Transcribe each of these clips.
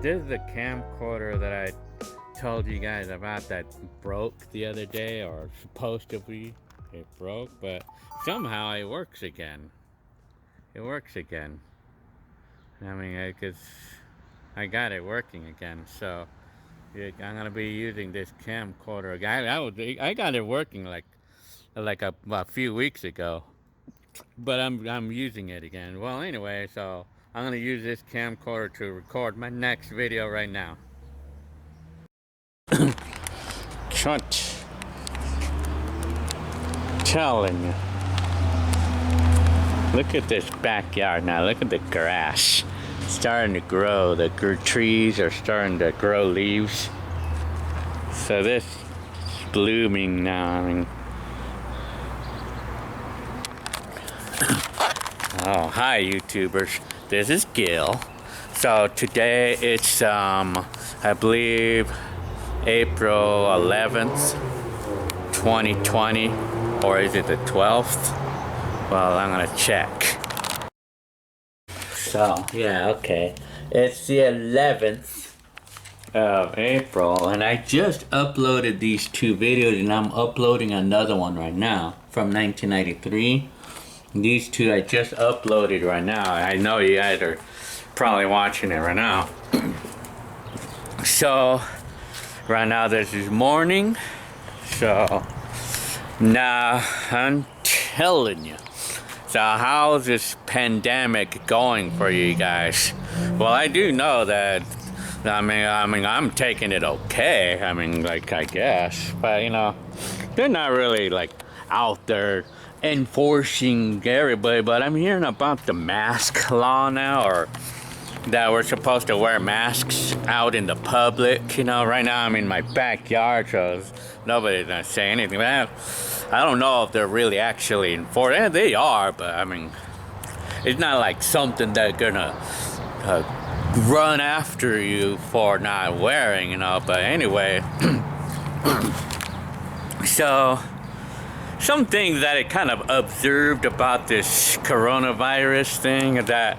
This is the camcorder that I told you guys about that broke the other day, or supposed to be. It broke, but somehow it works again. It works again. I mean, I got it working again, so I'm gonna be using this camcorder again. I got it working like a few weeks ago, but I'm using it again. Well, anyway, so I'm gonna use this camcorder to record my next video right now. Chunt, telling you. Look at this backyard now. Look at the grass starting to grow. The trees are starting to grow leaves. So this is blooming now. I mean, oh, hi YouTubers. This is Gil. So today it's I believe April 11th, 2020, or is it the 12th? Well, I'm gonna check. So, yeah, okay. It's the 11th of April, and I just uploaded these two videos, and I'm uploading another one right now from 1993. These two I just uploaded right now. I know you guys are probably watching it right now. So right now this is morning. So now I'm telling you. So how's this pandemic going for you guys? Well, I do know that. I mean, I'm taking it okay. I mean, like, I guess, but you know, they're not really like out there enforcing everybody. But I'm hearing about the mask law now, or that we're supposed to wear masks out in the public. You know, right now I'm in my backyard, so nobody's gonna say anything. But I don't know if they're really actually enforcing. They are, but I mean, it's not like something they're gonna run after you for not wearing, you know. But anyway, so some things that I kind of observed about this coronavirus thing, that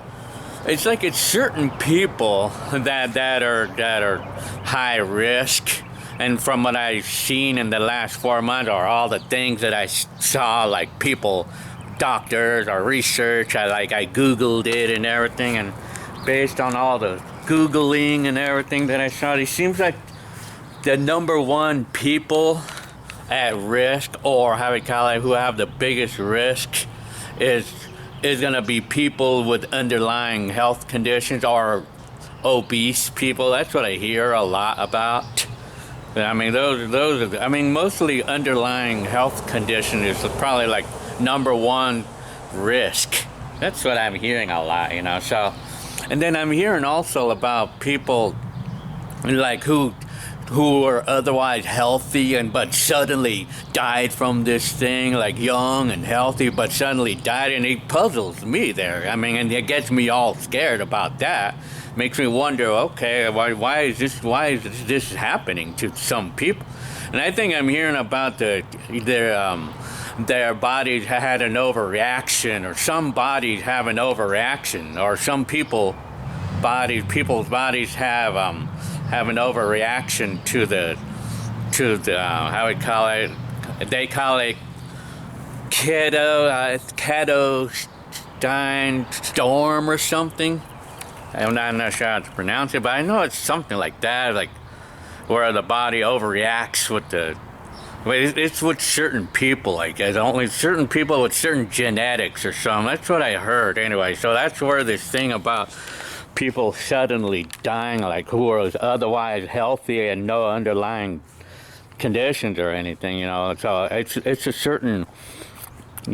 it's like it's certain people that are high risk. And from what I've seen in the last 4 months, or all the things that I saw, like people, doctors or research, I Googled it and everything, and based on all the Googling and everything that I saw, it seems like the number one people at risk, or how we call it, who have the biggest risk, is gonna be people with underlying health conditions or obese people. That's what I hear a lot about. I mean, those are, I mean, mostly underlying health condition is probably like number one risk. That's what I'm hearing a lot, you know. So, and then I'm hearing also about people like who are otherwise healthy but suddenly died from this thing, like young and healthy, but suddenly died, and it puzzles me there. I mean, and it gets me all scared about that. Makes me wonder, okay, why is this happening to some people? And I think I'm hearing about their bodies had an overreaction, or some bodies have an overreaction, or some people's bodies have an overreaction to the how we call it, they call it Catostine storm or something. I'm not sure how to pronounce it, but I know it's something like that, like where the body overreacts with the. It's with certain people, I guess. Only certain people with certain genetics or something. That's what I heard anyway. So that's where this thing about people suddenly dying, like who are otherwise healthy and no underlying conditions or anything, you know. So it's a certain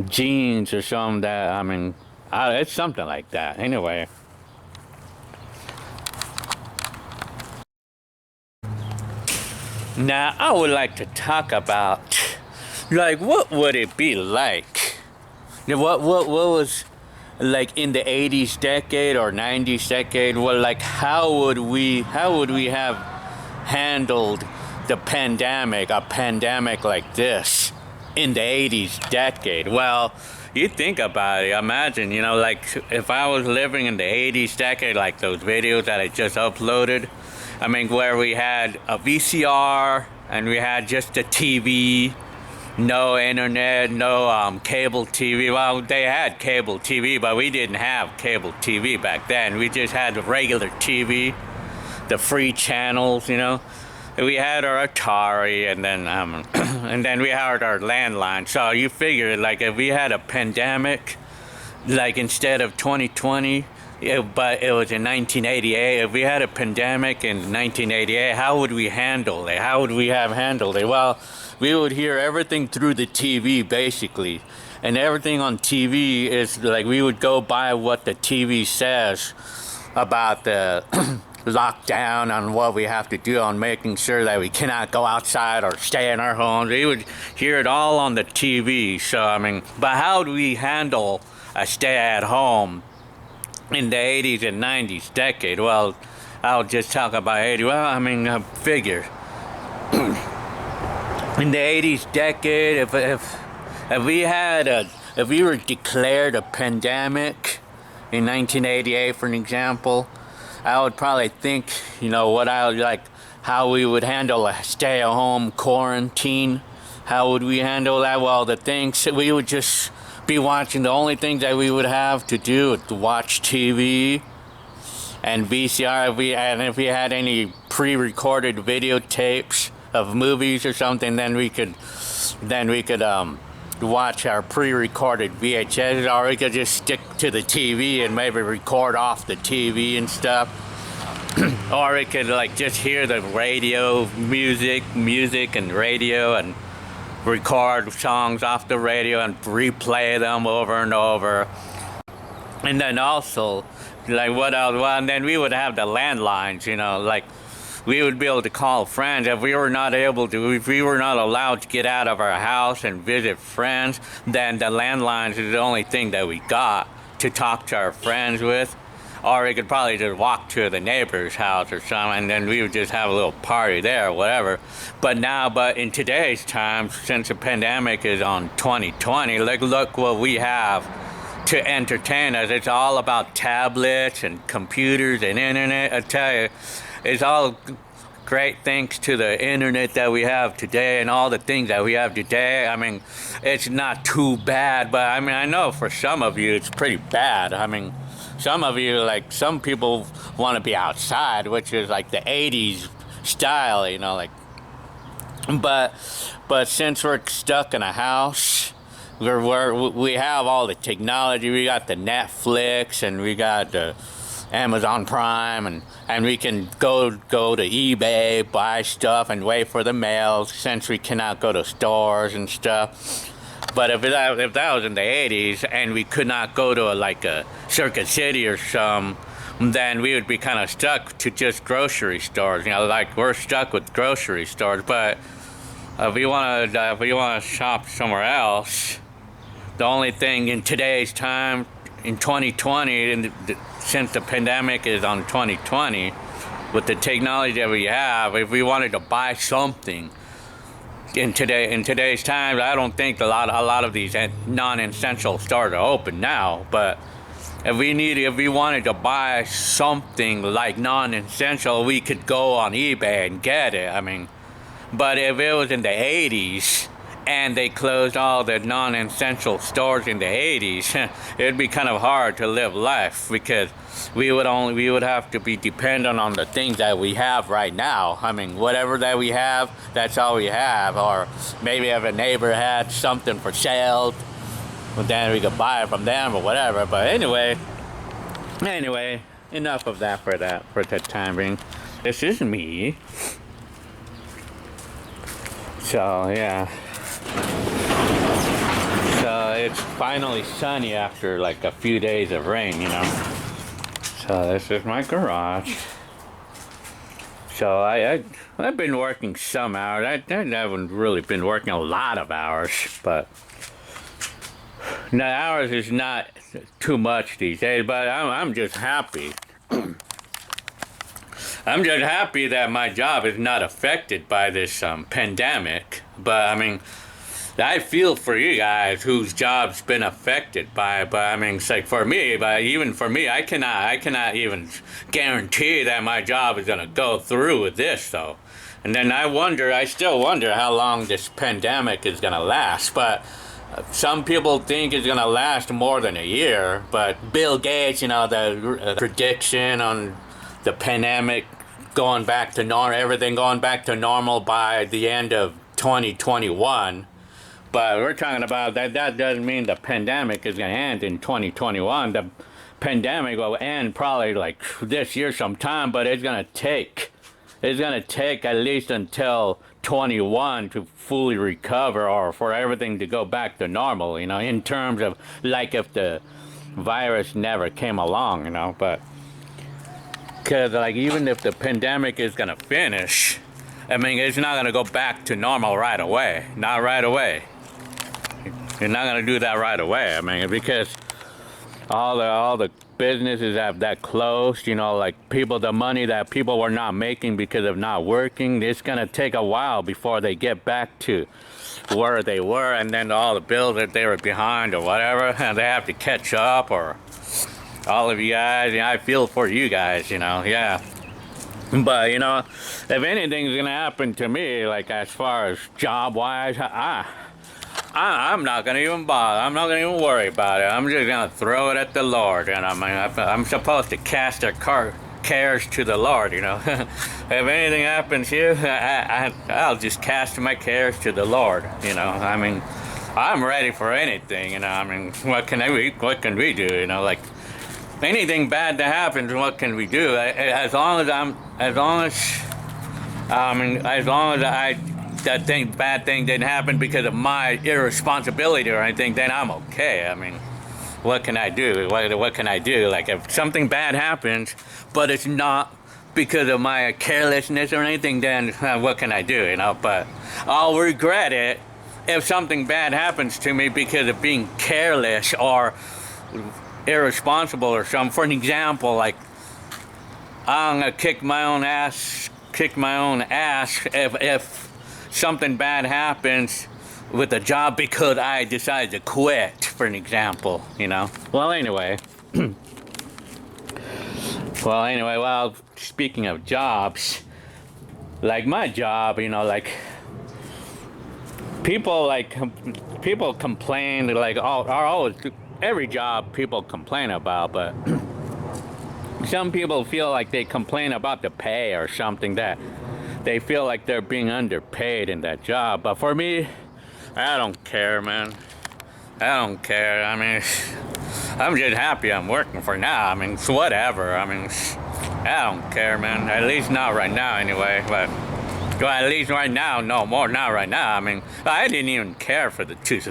genes or something that, I mean, it's something like that. Anyway. Now, I would like to talk about, like, what would it be like? What was, like, in the 80s decade or 90s decade? Well, like, how would we have handled a pandemic like this in the 80s decade? Well, you think about it. Imagine, you know, like, if I was living in the 80s decade, like those videos that I just uploaded. I mean, where we had a VCR and we had just a TV, no internet, no cable TV. Well, they had cable TV, but we didn't have cable TV back then. We just had the regular TV, the free channels, you know. We had our Atari, and then and then we had our landline. So you figure, like, if we had a pandemic, like instead of 2020. But it was in 1988. If we had a pandemic in 1988, how would we handle it? How would we have handled it? Well, we would hear everything through the TV, basically. And everything on TV is like, we would go by what the TV says about the lockdown, on what we have to do, on making sure that we cannot go outside or stay in our homes. We would hear it all on the TV. So, I mean, but how do we handle a stay at home in the 80s and 90s decade? Well, I'll just talk about 80. Well, I mean, figure. In the 80s decade, if we were declared a pandemic in 1988, for an example, I would probably think, you know, how we would handle a stay-at-home quarantine. How would we handle that? Well, the things, we would just be watching. The only things that we would have to do is to watch TV and VCR. If we had any pre-recorded videotapes of movies or something, then we could watch our pre-recorded VHS, or we could just stick to the TV and maybe record off the TV and stuff. Or we could like just hear the radio music and radio and record songs off the radio and replay them over and over. And then also, like what else? Well, and then we would have the landlines, you know, like we would be able to call friends. If we were not allowed to get out of our house and visit friends, then the landlines is the only thing that we got to talk to our friends with. Or we could probably just walk to the neighbor's house or something, and then we would just have a little party there or whatever. But in today's time, since the pandemic is on 2020, look what we have to entertain us. It's all about tablets and computers and internet. I tell you, it's all great thanks to the internet that we have today and all the things that we have today. I mean, it's not too bad, but I mean, I know for some of you it's pretty bad. I mean, some of you, like some people want to be outside, which is like the 80s style, you know, like, but since we're stuck in a house, we have all the technology. We got the Netflix and we got the Amazon Prime, and we can go to eBay, buy stuff and wait for the mail, since we cannot go to stores and stuff. But if that was in the 80s and we could not go to a Circuit City or some, then we would be kind of stuck to just grocery stores. You know, like we're stuck with grocery stores. But if we want to shop somewhere else, the only thing in today's time, in 2020, since the pandemic is on 2020, with the technology that we have, if we wanted to buy something in today's times, I don't think a lot of these non-essential stores are open now. But if we wanted to buy something like non-essential, we could go on eBay and get it. I mean, but if it was in the 80s and they closed all the non-essential stores in the 80s, it'd be kind of hard to live life, because we would have to be dependent on the things that we have right now. I mean, whatever that we have, that's all we have. Or maybe if a neighbor had something for sale, well, then we could buy it from them or whatever. But anyway, enough of that for the time being. This is me. So yeah. So it's finally sunny after like a few days of rain, you know. So this is my garage. So I've been working some hours. I haven't really been working a lot of hours, but the hours is not too much these days. But I'm just happy. I'm just happy that my job is not affected by this pandemic. But I mean, I feel for you guys whose job's been affected by it. But I mean, it's like for me, but even for me, I cannot even guarantee that my job is gonna go through with this though. And then I still wonder how long this pandemic is gonna last. But some people think it's gonna last more than a year. But Bill Gates, you know, the prediction on the pandemic going back to normal, everything going back to normal by the end of 2021. But we're talking about that doesn't mean the pandemic is going to end in 2021. The pandemic will end probably like this year sometime, but it's going to take at least until 21 to fully recover, or for everything to go back to normal, you know, in terms of like if the virus never came along, you know. But because like even if the pandemic is going to finish, I mean, it's not going to go back to normal right away. Not right away. You're not going to do that right away. I mean, because all the businesses that closed, you know, like the money that people were not making because of not working, it's going to take a while before they get back to where they were, and then all the bills that they were behind or whatever, and they have to catch up. Or all of you guys, I feel for you guys, you know, yeah. But, you know, if anything's going to happen to me, like as far as job-wise, I'm not gonna even bother. I'm not gonna even worry about it. I'm just gonna throw it at the Lord, and I'm supposed to cast our cares to the Lord, you know. If anything happens here, I'll just cast my cares to the Lord, you know. I mean, I'm ready for anything, you know. I mean, what can we do, you know? Like, anything bad that happens, what can we do? As long as that bad thing didn't happen because of my irresponsibility or anything, then I'm okay. I mean, what can I do? What can I do? Like, if something bad happens, but it's not because of my carelessness or anything, then what can I do, you know? But I'll regret it if something bad happens to me because of being careless or irresponsible or something. For an example, like, I'm gonna kick my own ass if something bad happens with a job because I decided to quit, for an example, you know. Well, anyway, speaking of jobs, like my job, you know, like people complain, like, always every job people complain about, but some people feel like they complain about the pay or something, that they feel like they're being underpaid in that job. But for me, I don't care, man. I don't care. I mean, I'm just happy I'm working for now. I mean, it's whatever. I mean, I don't care, man. At least not right now, anyway. But, well, at least right now, no more. Not right now. I mean, I didn't even care for the two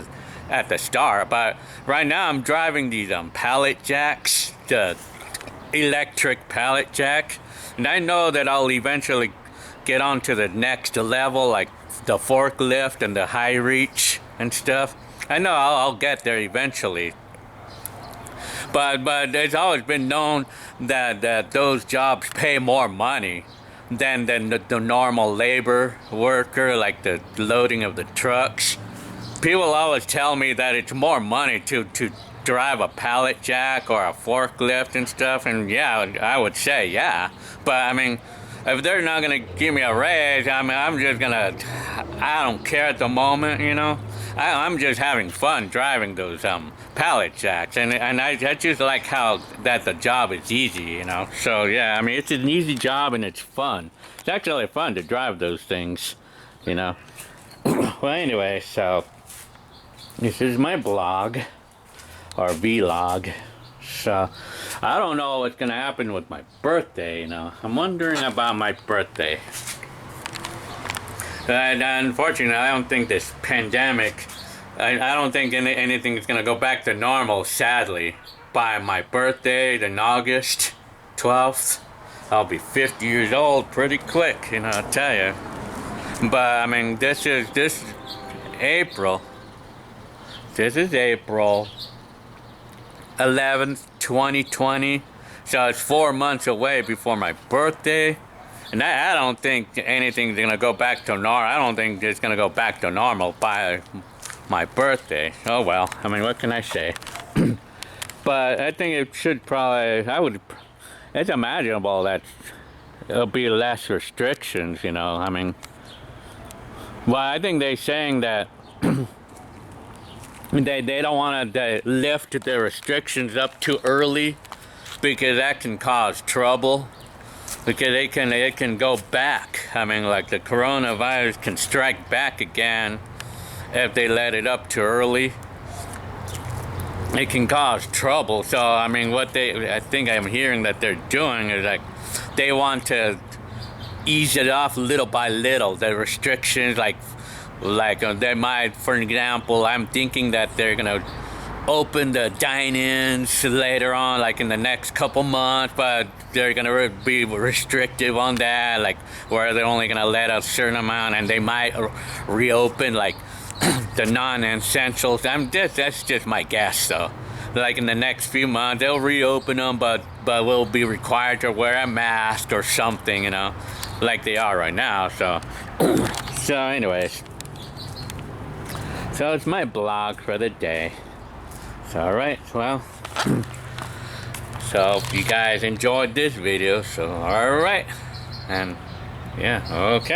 at the start. But right now, I'm driving these pallet jacks, the electric pallet jack, and I know that I'll eventually get on to the next level, like the forklift and the high reach and stuff. I know I'll get there eventually, but it's always been known that those jobs pay more money than the normal labor worker, like the loading of the trucks. People always tell me that it's more money to drive a pallet jack or a forklift and stuff, and yeah, I would say yeah. But I mean, if they're not gonna give me a raise, I mean, I don't care at the moment, you know. I'm just having fun driving those pallet jacks, and I just like how that the job is easy, you know. So yeah, I mean, it's an easy job and it's fun. It's actually fun to drive those things, you know. Well, anyway, so this is my blog or vlog. So I don't know what's gonna happen with my birthday, you know. I'm wondering about my birthday. And unfortunately, I don't think this pandemic, I don't think anything is gonna go back to normal, sadly. By my birthday, in August 12th, I'll be 50 years old pretty quick, you know, I'll tell you. But I mean, this is April. This is April 11th, 2020. So it's 4 months away before my birthday. And I don't think anything's gonna go back to normal. I don't think it's gonna go back to normal by my birthday. Oh well, I mean, what can I say? But I think it should probably, it's imaginable that there'll be less restrictions, you know. I mean, well, I think they're saying that they don't want to lift the restrictions up too early because that can cause trouble. Because it can go back. I mean, like, the coronavirus can strike back again if they let it up too early. It can cause trouble. So I mean, I think I'm hearing that they're doing is, like, they want to ease it off little by little. The restrictions, like they might, for example, I'm thinking that they're gonna open the dine-ins later on, like in the next couple months, but they're gonna be restrictive on that, like where they're only gonna let a certain amount, and they might reopen like the non-essentials. That's just my guess, though. Like in the next few months, they'll reopen them, but we'll be required to wear a mask or something, you know, like they are right now. So, so anyways, so it's my blog for the day. So, alright, well, so if you guys enjoyed this video, so alright, and yeah, okay.